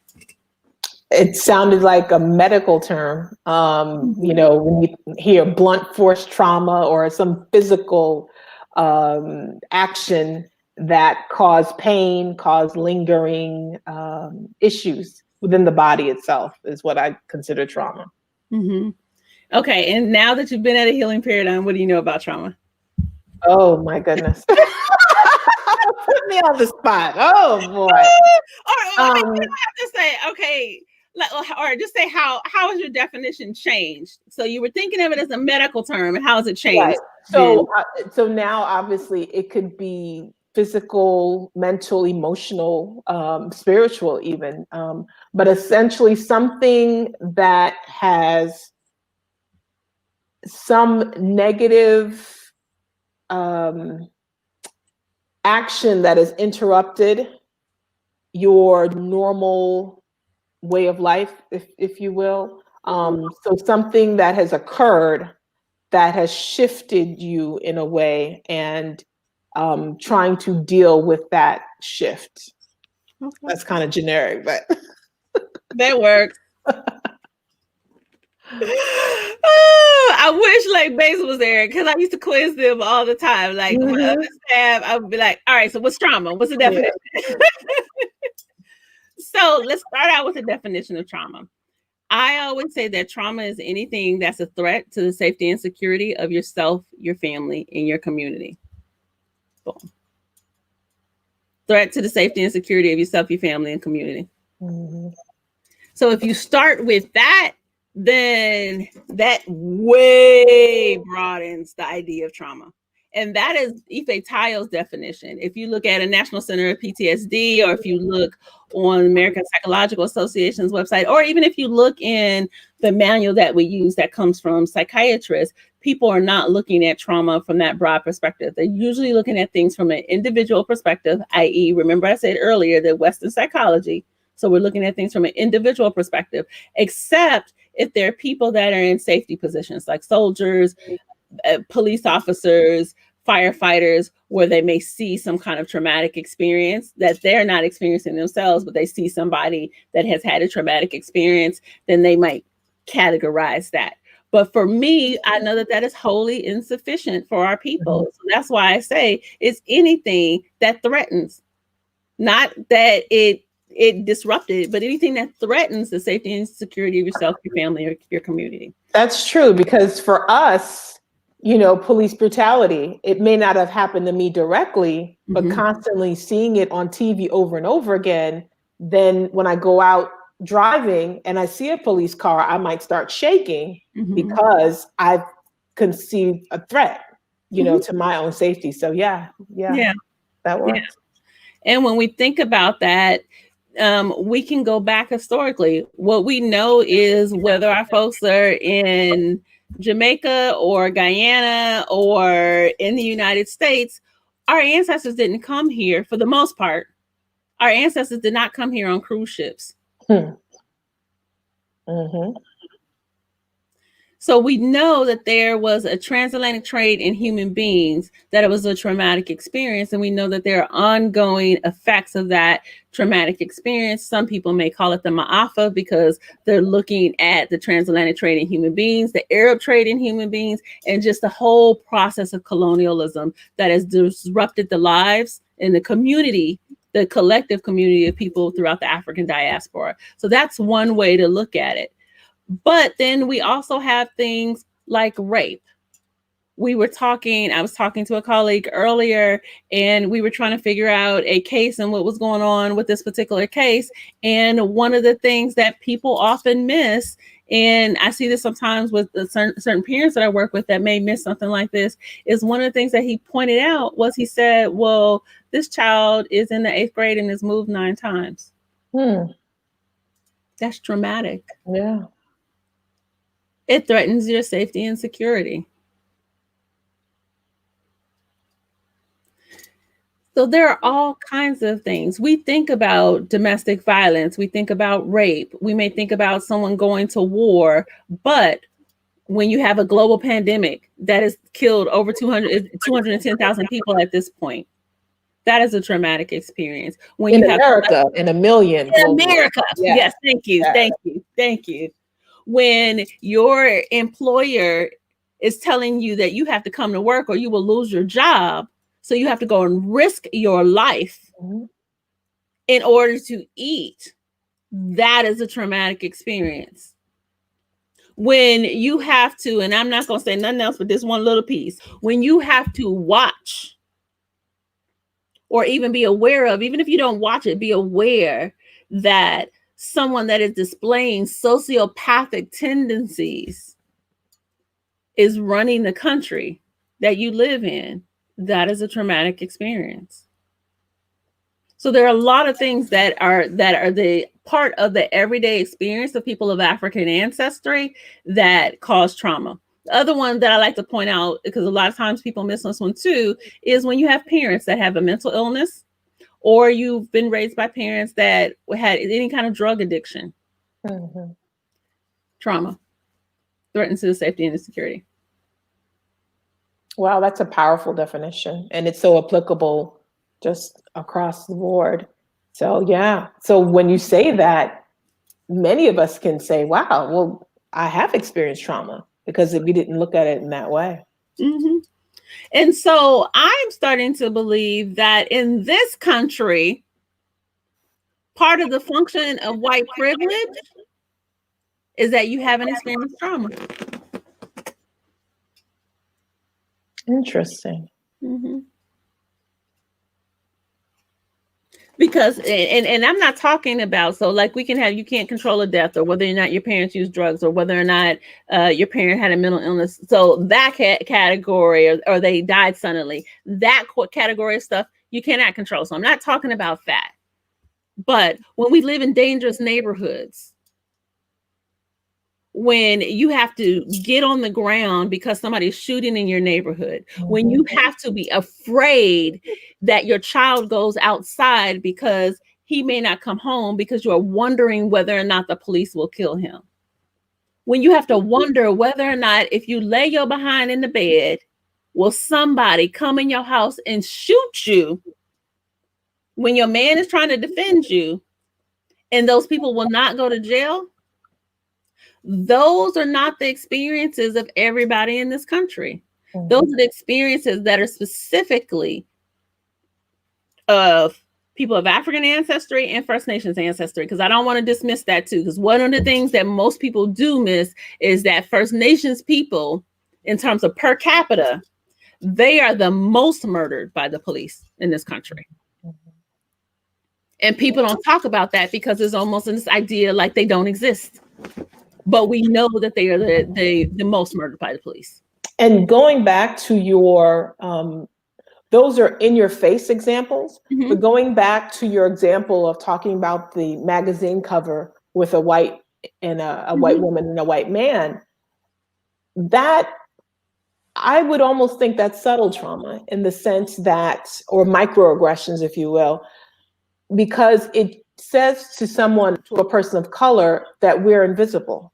It sounded like a medical term. You know, when you hear blunt force trauma or some physical action that cause pain, cause lingering issues within the body itself is what I consider trauma. Mm-hmm. Okay, and now that you've been at a healing paradigm, what do you know about trauma? Oh my goodness. Put me on the spot. Oh boy. I mean, you don't have to say, okay, or just say how has your definition changed? So you were thinking of it as a medical term, and how has it changed? Right. So now obviously it could be physical, mental, emotional, spiritual even, but essentially something that has some negative action that has interrupted your normal way of life, if you will. So something that has occurred that has shifted you in a way, and trying to deal with that shift. Okay. That's kind of generic, but that works. I wish like Basil was there, because I used to quiz them all the time. Like when other staff, I would be like, all right, so what's trauma? What's the definition? Yeah. So let's start out with the definition of trauma. I always say that trauma is anything that's a threat to the safety and security of yourself, your family, and your community. Boom. Threat to the safety and security of yourself, your family, and community. Mm-hmm. So if you start with that, then that way broadens the idea of trauma. And that is Ife Tayo's definition. If you look at a National Center of PTSD, or if you look on American Psychological Association's website, or even if you look in the manual that we use that comes from psychiatrists, people are not looking at trauma from that broad perspective. They're usually looking at things from an individual perspective, i.e., remember I said earlier that Western psychology. So we're looking at things from an individual perspective, except if there are people that are in safety positions, like soldiers, police officers, firefighters, where they may see some kind of traumatic experience that they're not experiencing themselves, but they see somebody that has had a traumatic experience, then they might categorize that. But for me, I know that that is wholly insufficient for our people. So that's why I say it's anything that threatens, not that it disrupted, but anything that threatens the safety and security of yourself, your family, or your community. That's true, because for us, you know, police brutality, it may not have happened to me directly, but constantly seeing it on TV over and over again, then when I go out driving and I see a police car, I might start shaking because I've conceived a threat, you know, to my own safety. So yeah, that works. Yeah. And when we think about that, we can go back historically. What we know is whether our folks are in Jamaica or Guyana or in the United States, our ancestors didn't come here for the most part. Our ancestors did not come here on cruise ships. So we know that there was a transatlantic trade in human beings, that it was a traumatic experience. And we know that there are ongoing effects of that traumatic experience. Some people may call it the Ma'afa, because they're looking at the transatlantic trade in human beings, the Arab trade in human beings, and just the whole process of colonialism that has disrupted the lives in the community, the collective community of people throughout the African diaspora. So that's one way to look at it. But then we also have things like rape. I was talking to a colleague earlier, and we were trying to figure out a case and what was going on with this particular case. And one of the things that people often miss, and I see this sometimes with the certain parents that I work with that may miss something like this, is one of the things that he pointed out was, he said, well, this child is in the 8th grade and has moved 9 times. That's traumatic. Yeah. It threatens your safety and security. So there are all kinds of things. We think about domestic violence. We think about rape. We may think about someone going to war, but when you have a global pandemic that has killed over 210,000 people at this point. That is a traumatic experience. When in you America, in a million. In America. Yes, thank you. Thank you. When your employer is telling you that you have to come to work or you will lose your job, so you have to go and risk your life in order to eat, that is a traumatic experience. When you have to, and I'm not going to say nothing else but this one little piece, when you have to watch or even be aware of, even if you don't watch it, be aware that someone that is displaying sociopathic tendencies is running the country that you live in, that is a traumatic experience. So there are a lot of things that are the part of the everyday experience of people of African ancestry that cause trauma. The other one that I like to point out, because a lot of times people miss this one too, is when you have parents that have a mental illness, or you've been raised by parents that had any kind of drug addiction. Trauma threatens to the safety and the security. Wow, that's a powerful definition, and it's so applicable just across the board. So yeah, so when you say that, many of us can say, wow, well, I have experienced trauma, because we didn't look at it in that way. And so I'm starting to believe that in this country, part of the function of white privilege is that you haven't experienced trauma. Interesting. Because, and I'm not talking about, so like you can't control a death, or whether or not your parents use drugs, or whether or not your parent had a mental illness. So that category, or they died suddenly, that category of stuff you cannot control. So I'm not talking about that. But when we live in dangerous neighborhoods, when you have to get on the ground because somebody's shooting in your neighborhood, when you have to be afraid that your child goes outside because he may not come home because you're wondering whether or not the police will kill him. When you have to wonder whether or not, if you lay your behind in the bed, will somebody come in your house and shoot you when your man is trying to defend you, and those people will not go to jail. Those are not the experiences of everybody in this country. Those are the experiences that are specifically of people of African ancestry and First Nations ancestry, because I don't want to dismiss that too, because one of the things that most people do miss is that First Nations people, in terms of per capita, they are the most murdered by the police in this country. And people don't talk about that because there's almost this idea like they don't exist. But we know that they are the most murdered by the police. And going back to your, those are in your face examples, but going back to your example of talking about the magazine cover with a white and a white woman and a white man, that I would almost think that's subtle trauma, in the sense that, or microaggressions, if you will, because it says to someone, to a person of color, that we're invisible.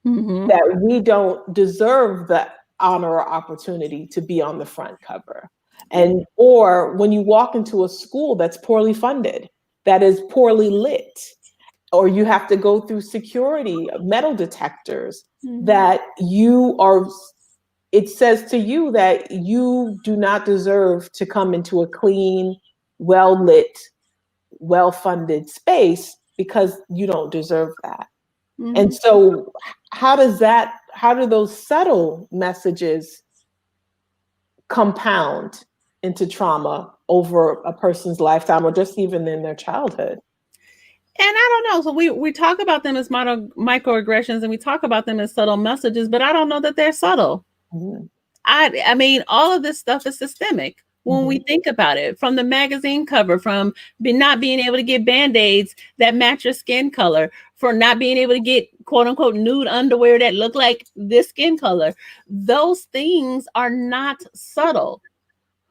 That we don't deserve the honor or opportunity to be on the front cover. And, or when you walk into a school that's poorly funded, that is poorly lit, or you have to go through security, metal detectors, that you are, it says to you that you do not deserve to come into a clean, well-lit, well-funded space, because you don't deserve that. And so how do those subtle messages compound into trauma over a person's lifetime, or just even in their childhood? And I don't know. So we talk about them as microaggressions, and we talk about them as subtle messages, but I don't know that they're subtle. I mean, all of this stuff is systemic. When we think about it, from the magazine cover, from not being able to get Band-Aids that match your skin color, for not being able to get quote unquote nude underwear that look like this skin color, those things are not subtle.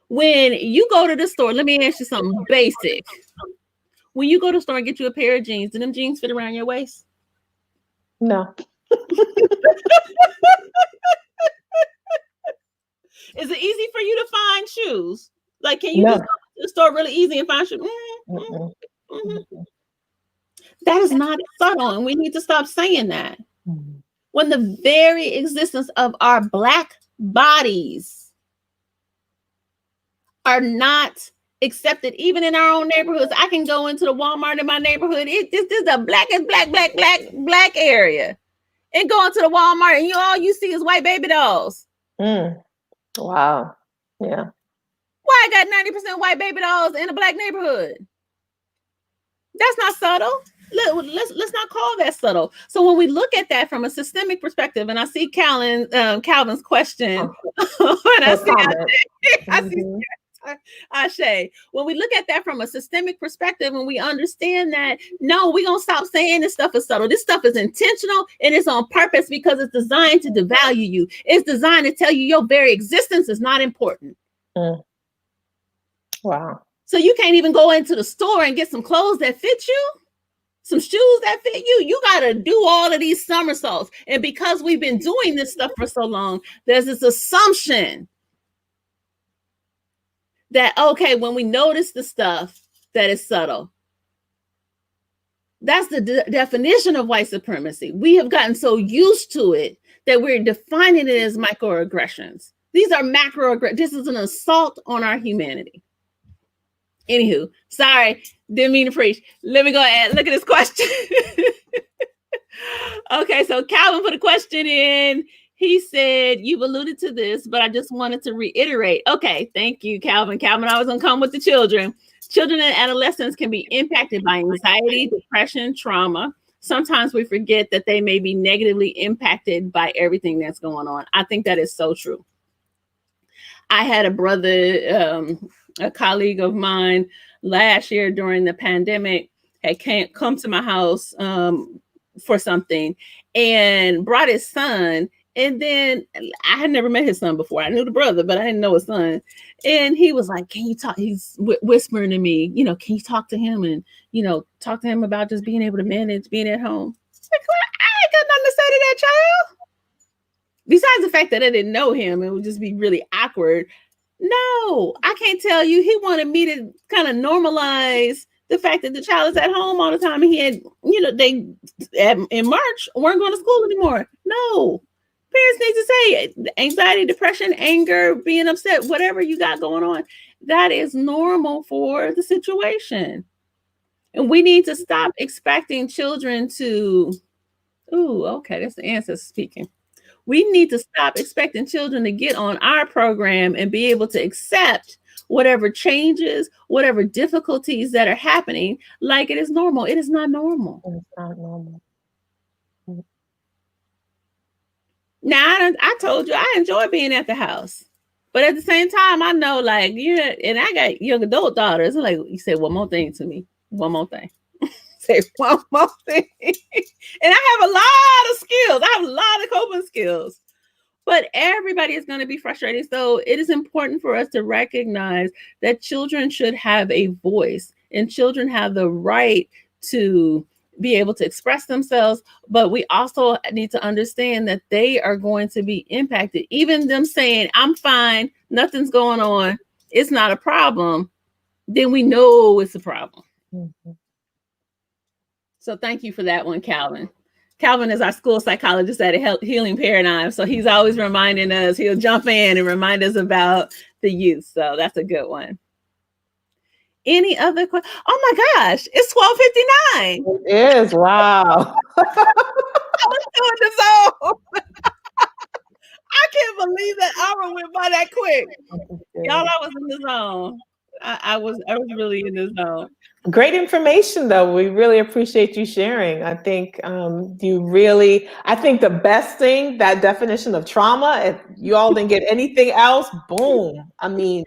When you go to the store, let me ask you something basic. When you go to the store and get you a pair of jeans, do them jeans fit around your waist? No. Is it easy for you to find shoes? Like, can you just go to the store really easy and find shoes? That is not subtle, and we need to stop saying that. When the very existence of our Black bodies are not accepted, even in our own neighborhoods. I can go into the Walmart in my neighborhood. This is the blackest black area, and go into the Walmart, and all you see is white baby dolls. Wow. Yeah. Why I got 90% white baby dolls in a Black neighborhood? That's not subtle. Let's not call that subtle. So when we look at that from a systemic perspective, and I see Calvin's question, Ashe, when we look at that from a systemic perspective, and we understand that, no, we're going to stop saying this stuff is subtle. This stuff is intentional, and it's on purpose because it's designed to devalue you. It's designed to tell you your very existence is not important. Wow. So you can't even go into the store and get some clothes that fit you, some shoes that fit you. You got to do all of these somersaults. And because we've been doing this stuff for so long, there's this assumption that, okay, when we notice the stuff that is subtle, that's the definition of white supremacy. We have gotten so used to it that we're defining it as microaggressions. These are macroaggressions. This is an assault on our humanity. Anywho, sorry, didn't mean to preach. Let me go ahead. Look at this question. Okay, so Calvin put a question in. He said, you've alluded to this, but I just wanted to reiterate. Okay, thank you, Calvin. Calvin, I was going to come with the children. Children and adolescents can be impacted by anxiety, depression, trauma. Sometimes we forget that they may be negatively impacted by everything that's going on. I think that is so true. I had a brother, a colleague of mine last year during the pandemic had come to my house for something and brought his son. And then I had never met his son before. I knew the brother, but I didn't know his son. And he was like, can you talk? He's whispering to me, can you talk to him and, talk to him about just being able to manage being at home? Like, well, I ain't got nothing to say to that child. Besides the fact that I didn't know him, it would just be really awkward. No, I can't tell you. He wanted me to kind of normalize the fact that the child is at home all the time. And he had, they in March weren't going to school anymore. No, parents need to say anxiety, depression, anger, being upset, whatever you got going on. That is normal for the situation. And we need to stop expecting children to, okay, that's the ancestor speaking. We need to stop expecting children to get on our program and be able to accept whatever changes, whatever difficulties that are happening, like it is normal. It is not normal. It's not normal. Now, I told you I enjoy being at the house. But at the same time, I know, like, and I got young adult daughters. Like, you say one more thing to me. One more thing. Say one more thing. And I have a lot of skills. I have a lot of coping skills. But everybody is going to be frustrated. So it is important for us to recognize that children should have a voice, and children have the right to be able to express themselves. But we also need to understand that they are going to be impacted. Even them saying, I'm fine, nothing's going on, it's not a problem, then we know it's a problem. Mm-hmm. So thank you for that one, Calvin. Calvin is our school psychologist at a Healing Paradigm. So he's always reminding us, he'll jump in and remind us about the youth. So that's a good one. Any other questions? Oh my gosh, it's 12:59. It is, wow. I was doing the zone. I can't believe that hour went by that quick. Y'all, I was in the zone. I was really in the zone. Great information, though. We really appreciate you sharing. I think I think the best thing, that definition of trauma, if you all didn't get anything else, boom. I mean,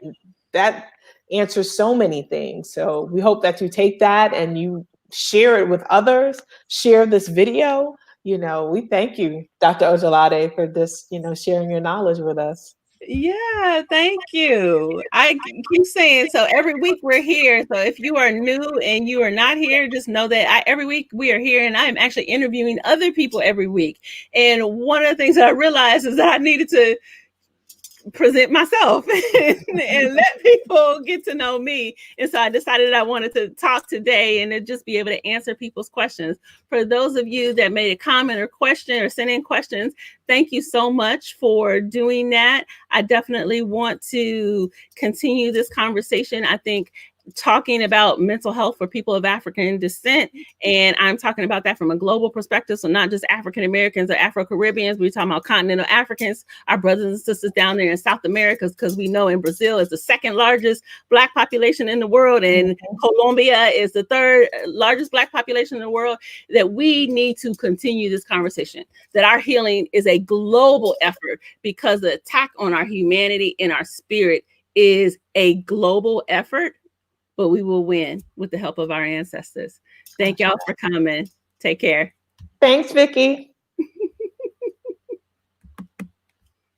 that answers so many things. So we hope that you take that and you share it with others, share this video. We thank you, Dr. Ojelade, for this, sharing your knowledge with us. Yeah, thank you. I keep saying, so every week we're here. So if you are new and you are not here, just know that every week we are here, and I am actually interviewing other people every week. And one of the things that I realized is that I needed to present myself and let people get to know me. And so I decided I wanted to talk today and to just be able to answer people's questions. For those of you that made a comment or question or sent in questions, thank you so much for doing that. I definitely want to continue this conversation. I think talking about mental health for people of African descent, and I'm talking about that from a global perspective, so not just African Americans or Afro-Caribbeans. We're talking about continental Africans, our brothers and sisters down there in South America, because we know in Brazil is the second largest Black population in the world, and Colombia is the third largest Black population in the world, that we need to continue this conversation, that our healing is a global effort, because the attack on our humanity and our spirit is a global effort. But we will win with the help of our ancestors. Thank y'all for coming. Take care. Thanks, Vicki.